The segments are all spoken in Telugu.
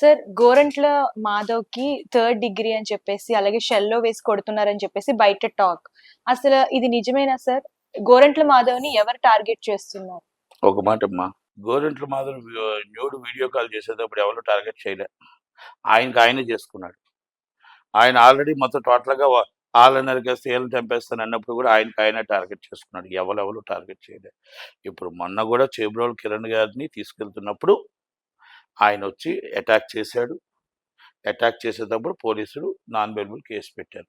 సార్ గోరంట్ల మాధవ్‌కి థర్డ్ డిగ్రీ అని చెప్పేసి, అలాగే షెల్‌లో వేసి కొడుతున్నారని చెప్పేసి బయట టాక్. అసలు ఇది నిజమేనా సార్? గోరంట్ల మాధవ్‌ని ఎవరు టార్గెట్ చేస్తున్నారు? ఒక మాటమ్మా, Gorantla Madhav nude video call చేసేటప్పుడు ఎవరు టార్గెట్ చేయలే. ఆయనకి ఆయనే చేసుకున్నాడు. ఆయన ఆల్రెడీ మొత్తం టోటల్‌గా ఆళ్ళని నరికేస్తే ఈళ్ళని చంపేస్తాను అన్నప్పుడు కూడా ఆయనకి ఆయనే టార్గెట్ చేసుకున్నాడు. ఎవరెవరు టార్గెట్ చేయలే. ఇప్పుడు మొన్న కూడా చేబ్రోలు కిరణ్ గారిని తీసుకెళ్తున్నప్పుడు ఆయనొచ్చి అటాక్ చేశాడు. అటాక్ చేసేటప్పుడు పోలీసులు నాన్ బెయిలబుల్ కేసు పెట్టారు.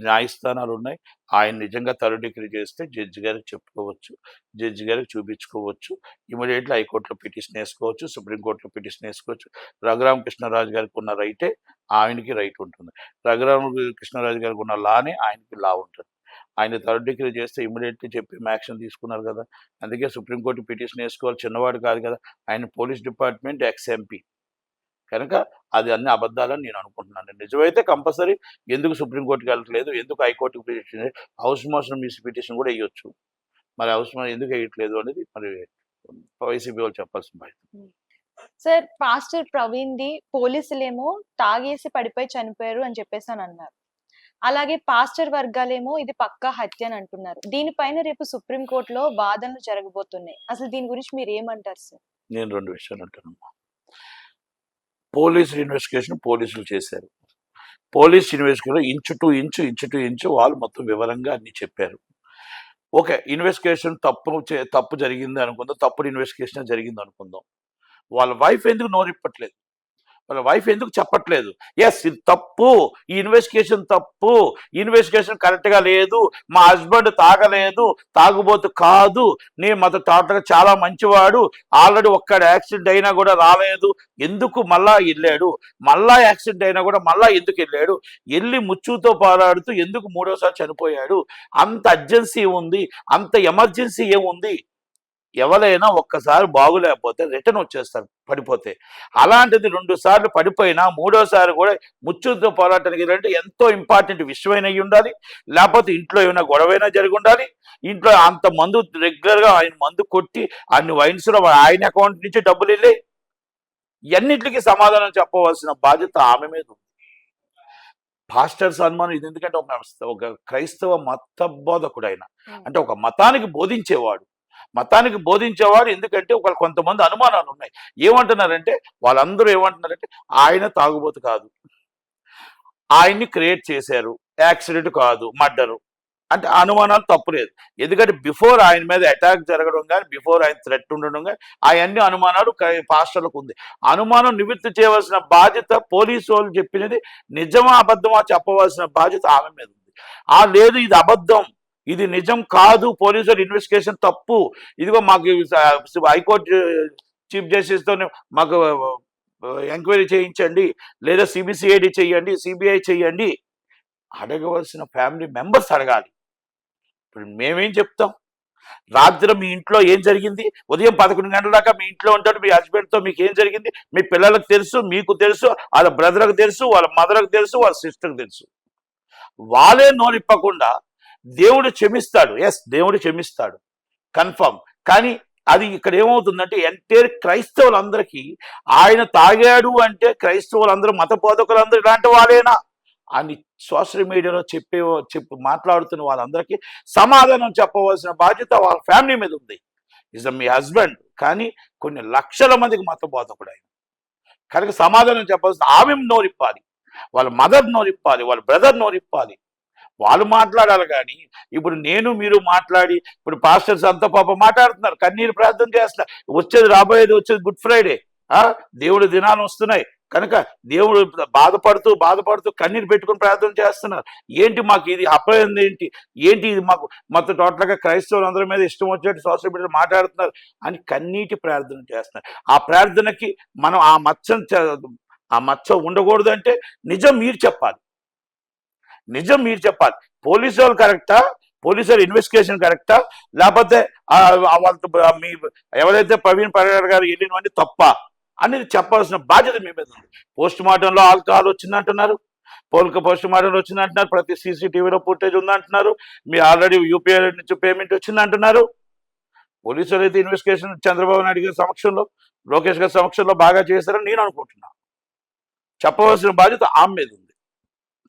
న్యాయస్థానాలు ఉన్నాయి. ఆయన నిజంగా థర్డ్ డిగ్రీ చేస్తే జడ్జి గారికి చెప్పుకోవచ్చు, జడ్జి గారికి చూపించుకోవచ్చు. ఇమీడియట్లీ హైకోర్టులో పిటిషన్ వేసుకోవచ్చు, సుప్రీంకోర్టులో పిటిషన్ వేసుకోవచ్చు. రఘురామకృష్ణరాజు గారికి ఉన్న రైటే ఆయనకి రైట్ ఉంటుంది. రఘురామకృష్ణరాజు గారికి ఉన్న లానే ఆయనకి లా ఉంటుంది. ఆయన థర్డ్ డిగ్రీ చేస్తే ఇమీడియట్లీ చెప్పి యాక్షన్ తీసుకున్నారు కదా. అందుకే సుప్రీంకోర్టు పిటిషన్ వేసుకోవాలి. చిన్నవాడు కాదు కదా. ఆయన పోలీస్ డిపార్ట్మెంట్ ఎక్స్ ఎంపీ కనుక అది అన్ని అబద్ధాలని నేను అనుకుంటున్నాను. నిజమైతే కంపల్సరీ ఎందుకు సుప్రీంకోర్టుకి వెళ్ళట్లేదు, ఎందుకు హైకోర్టుకి petition, house motion miss petition కూడా వేయొచ్చు. మరి హౌస్ మోషన్ ఎందుకు వేయట్లేదు అనేది మరి వైసీపీ వాళ్ళు చెప్పాల్సిన బాధ్యత. సార్ పాస్టర్ ప్రవీణ్‌ది పోలీసులేమో తాగేసి పడిపోయి చనిపోయారు అని చెప్పేసి అన్నారు. అలాగే పాస్టర్ వర్గాలేమో ఇది పక్కా హత్య అని అంటున్నారు. దీనిపైన రేపు సుప్రీం కోర్టులో వాదనలు జరగబోతున్నాయి. అసలు దీని గురించి మీరు ఏమంటారు సార్? నేను 2 విషయాలు అంటానమ్మా. పోలీసులు ఇన్వెస్టిగేషన్ పోలీసులు చేశారు. Police investigation inch to inch వాళ్ళు మొత్తం వివరంగా అన్ని చెప్పారు. ఓకే, ఇన్వెస్టిగేషన్ తప్పు జరిగింది అనుకుందాం, తప్పుడు ఇన్వెస్టిగేషన్ జరిగింది అనుకుందాం. వాళ్ళ వైఫ్ ఎందుకు నోరిప్పట్లేదు, వాళ్ళ వైఫ్ ఎందుకు చెప్పట్లేదు? ఎస్, ఇది తప్పు, ఈ ఇన్వెస్టిగేషన్ తప్పు, ఇన్వెస్టిగేషన్ కరెక్ట్గా లేదు, మా హస్బెండ్ తాగలేదు, తాగుబోతు కాదు, నేను మాతో టోటల్గా చాలా మంచివాడు, ఆల్రెడీ ఒక్కడ యాక్సిడెంట్ అయినా కూడా రాలేదు, ఎందుకు మళ్ళా వెళ్ళాడు, మళ్ళా యాక్సిడెంట్ అయినా కూడా మళ్ళా ఎందుకు వెళ్ళాడు, వెళ్ళి ముచ్చుతో పోరాడుతూ ఎందుకు 3వసారి చనిపోయాడు, అంత అర్జెన్సీ ఉంది, అంత ఎమర్జెన్సీ ఏముంది? ఎవరైనా ఒక్కసారి బాగులేకపోతే రిటర్న్ వచ్చేస్తారు పడిపోతే. అలాంటిది 2 సార్లు పడిపోయినా 3వసారి కూడా ముచ్చుతో పోరాటానికి అంటే ఎంతో ఇంపార్టెంట్ విషయమైన అయ్యి ఉండాలి, లేకపోతే ఇంట్లో ఏమైనా గొడవైనా జరిగి ఉండాలి. ఇంట్లో అంత మందు రెగ్యులర్గా ఆయన మందు కొట్టి అన్ని వైన్స్లో ఆయన అకౌంట్ నుంచి డబ్బులు వెళ్ళి ఎన్నింటికి సమాధానం చెప్పవలసిన బాధ్యత ఆమె మీద ఉంది. పాస్టర్స్ అనుమానం ఇది ఎందుకంటే ఒక క్రైస్తవ మత బోధకుడు ఆయన, అంటే ఒక మతానికి బోధించేవాడు. ఎందుకంటే కొంతమంది అనుమానాలు ఉన్నాయి. ఏమంటున్నారంటే వాళ్ళందరూ ఏమంటున్నారంటే ఆయన తాగుబోతు కాదు, ఆయన్ని క్రియేట్ చేశారు, యాక్సిడెంట్ కాదు, మర్డరు అంటే అనుమానాలు తప్పులేదు. ఎందుకంటే బిఫోర్ ఆయన మీద అటాక్ జరగడం కానీ, బిఫోర్ ఆయన థ్రెట్ ఉండడం కానీ, అవన్నీ అనుమానాలు పాస్టర్లకు ఉంది. అనుమానం నివృత్తి చేయవలసిన బాధ్యత పోలీసు వాళ్ళు చెప్పినది నిజమా అబద్ధమా చెప్పవలసిన బాధ్యత ఆమె మీద ఉంది. లేదు ఇది అబద్ధం, ఇది నిజం కాదు, పోలీసులు ఇన్వెస్టిగేషన్ తప్పు, ఇదిగో మాకు హైకోర్టు చీఫ్ జస్టిస్తో మాకు ఎంక్వైరీ చేయించండి, లేదా సిబిసిఐడి చేయండి, సిబిఐ చేయండి, అడగవలసిన ఫ్యామిలీ మెంబర్స్ అడగాలి. ఇప్పుడు మేమేం చెప్తాం? రాత్రి మీ ఇంట్లో ఏం జరిగింది, ఉదయం 11 గంటల దాకా మీ ఇంట్లో ఉంటాడు, మీ హస్బెండ్తో మీకు ఏం జరిగింది మీ పిల్లలకు తెలుసు, మీకు తెలుసు, వాళ్ళ బ్రదర్కి తెలుసు, వాళ్ళ మదర్కి తెలుసు, వాళ్ళ సిస్టర్కి తెలుసు. వాళ్ళే నోరిప్పకుండా దేవుడు క్షమిస్తాడు, ఎస్ దేవుడు క్షమిస్తాడు కన్ఫర్మ్. కానీ అది ఇక్కడ ఏమవుతుందంటే ఎంటైర్ క్రైస్తవులందరికీ ఆయన తాగాడు అంటే క్రైస్తవులందరూ మత బోధకులందరూ ఇలాంటి వాళ్ళేనా అని సోషల్ మీడియాలో మాట్లాడుతున్న వాళ్ళందరికీ సమాధానం చెప్పవలసిన బాధ్యత వాళ్ళ ఫ్యామిలీ మీద ఉంది. మీ హస్బెండ్ కానీ కొన్ని లక్షల మందికి మత బోధకుడు ఆయన కనుక సమాధానం చెప్పవలసిన ఆమె నోరిప్పాలి, వాళ్ళ మదర్ నోరిప్పాలి, వాళ్ళ బ్రదర్ నోరిప్పాలి, వాళ్ళు మాట్లాడాలి. కానీ ఇప్పుడు నేను మీరు మాట్లాడి ఇప్పుడు పాస్టర్స్ అంతా పాప మాట్లాడుతున్నారు, కన్నీరు ప్రార్థన చేస్తున్నారు, రాబోయేది వచ్చేది గుడ్ ఫ్రైడే, దేవుడి దినాలు వస్తున్నాయి కనుక దేవుడు బాధపడుతూ కన్నీరు పెట్టుకుని ప్రార్థన చేస్తున్నారు. ఏంటి మాకు ఇది అపయం ఏంటి ఇది మాకు మొత్తం టోటల్గా క్రైస్తవులు అందరి మీద ఇష్టం వచ్చేట్టు సోషల్ మీడియాలో మాట్లాడుతున్నారు అని కన్నీటి ప్రార్థన చేస్తున్నారు. ఆ ప్రార్థనకి మనం ఆ మచ్చ ఉండకూడదు అంటే నిజం మీరు చెప్పాలి. పోలీసు వాళ్ళు కరెక్టా, పోలీసుల ఇన్వెస్టిగేషన్ కరెక్టా, లేకపోతే వాళ్ళతో మీ ఎవరైతే ప్రవీణ్ పరేడ్ గారు వెళ్ళినవన్నీ తప్ప అనేది చెప్పాల్సిన బాధ్యత మీ మీద ఉంది. పోస్ట్ మార్టంలో ఆల్కహాల్ వచ్చిందంటున్నారు, పోస్ట్ మార్టంలో వచ్చిందంటున్నారు, ప్రతి సీసీటీవీలో ఫుటేజ్ ఉందంటున్నారు, మీ ఆల్రెడీ యూపీఐ నుంచి పేమెంట్ వచ్చిందంటున్నారు. పోలీసులు అయితే ఇన్వెస్టిగేషన్ చంద్రబాబు నాయుడు గారి సమక్షంలో, లోకేష్ గారి సమక్షంలో బాగా చేశారని నేను అనుకుంటున్నాను. చెప్పవలసిన బాధ్యత ఆమె మీద ఉంది.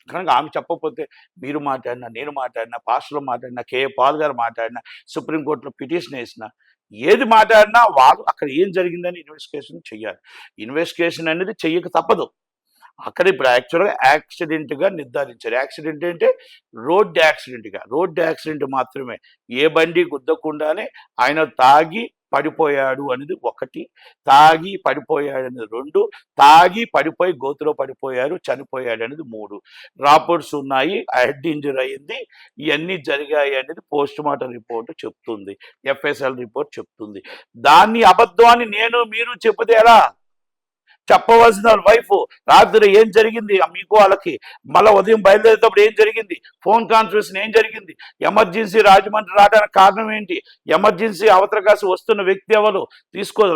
కనుక ఆమె చెప్పకపోతే మీరు మాట్లాడినా, నేను మాట్లాడినా, పాస్టర్లు మాట్లాడినా, కేఏ పాల్ గారు మాట్లాడినా, సుప్రీంకోర్టులో పిటిషన్ వేసినా, ఏది మాట్లాడినా వాళ్ళు అక్కడ ఏం జరిగిందని ఇన్వెస్టిగేషన్ చెయ్యాలి. ఇన్వెస్టిగేషన్ అనేది చెయ్యక తప్పదు. అక్కడ ఇప్పుడు యాక్చువల్గా యాక్సిడెంట్గా నిర్ధారించారు. యాక్సిడెంట్ అంటే రోడ్ యాక్సిడెంట్ మాత్రమే. ఏ బండి గుద్దకుండానే ఆయన తాగి పడిపోయాడు అనేది ఒకటి, తాగి పడిపోయాడు అనేది రెండు, తాగి పడిపోయి గోతులో పడిపోయారు, చనిపోయాడు అనేది మూడు. రాపోర్ట్స్ ఉన్నాయి, హెడ్ ఇంజరీ అయింది, ఇవన్నీ జరిగాయి అనేది పోస్ట్ మార్టం రిపోర్ట్ చెప్తుంది, ఎఫ్ఎస్ఎల్ రిపోర్ట్ చెప్తుంది. దాన్ని అబద్ధాన్ని నేను మీరు చెప్తే ఎలా? చెప్పవలసిన వైఫ్ రాత్రి ఏం జరిగింది మీకు వాళ్ళకి, మళ్ళీ ఉదయం బయలుదేరేటప్పుడు ఏం జరిగింది, ఫోన్ కాన్ఫరెన్స్ ఏం జరిగింది, ఎమర్జెన్సీ రాజమండ్రి రావడానికి కారణం ఏంటి, ఎమర్జెన్సీ అవతల కాసి వస్తున్న వ్యక్తి ఎవరు,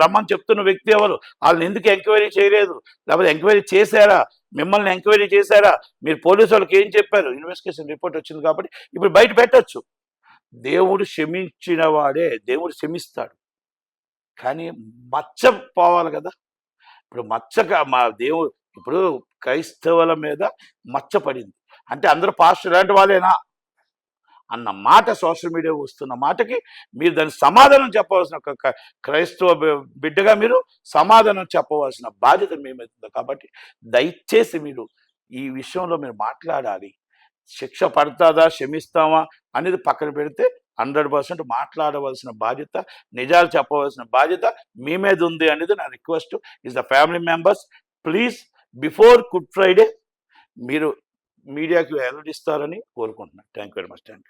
రమ్మని చెప్తున్న వ్యక్తి ఎవరు, వాళ్ళని ఎందుకు ఎంక్వైరీ చేయలేదు, లేకపోతే ఎంక్వైరీ చేశారా, మిమ్మల్ని ఎంక్వైరీ చేశారా, మీరు పోలీసు వాళ్ళకి ఏం చెప్పారు? ఇన్వెస్టిగేషన్ రిపోర్ట్ వచ్చింది కాబట్టి ఇప్పుడు బయట పెట్టచ్చు. దేవుడు క్షమించిన వాడే, దేవుడు క్షమిస్తాడు, కానీ మచ్చ పోవాలి కదా. ఇప్పుడు మచ్చగా మా దేవుడు ఇప్పుడు క్రైస్తవుల మీద మచ్చ పడింది అంటే అందరూ పాస్టర్ లాంటి వాళ్ళేనా అన్న మాట సోషల్ మీడియా వస్తున్న మాటకి మీరు దాని సమాధానం చెప్పవలసిన క్రైస్తవ బిడ్డగా మీరు సమాధానం చెప్పవలసిన బాధ్యత మీ మీద ఉంది. కాబట్టి దయచేసి మీరు ఈ విషయంలో మీరు మాట్లాడాలి. శిక్ష పడుతుందా, క్షమిస్తామా అనేది పక్కన పెడితే 100% మాట్లాడవలసిన బాధ్యత, నిజాలు చెప్పవలసిన బాధ్యత మీ మీద ఉంది అనేది నా request. Is the family members, please before good Friday మీరు మీడియాకి వెల్లడిస్తారని కోరుకుంటున్నాను. Thank you very much. Thank you.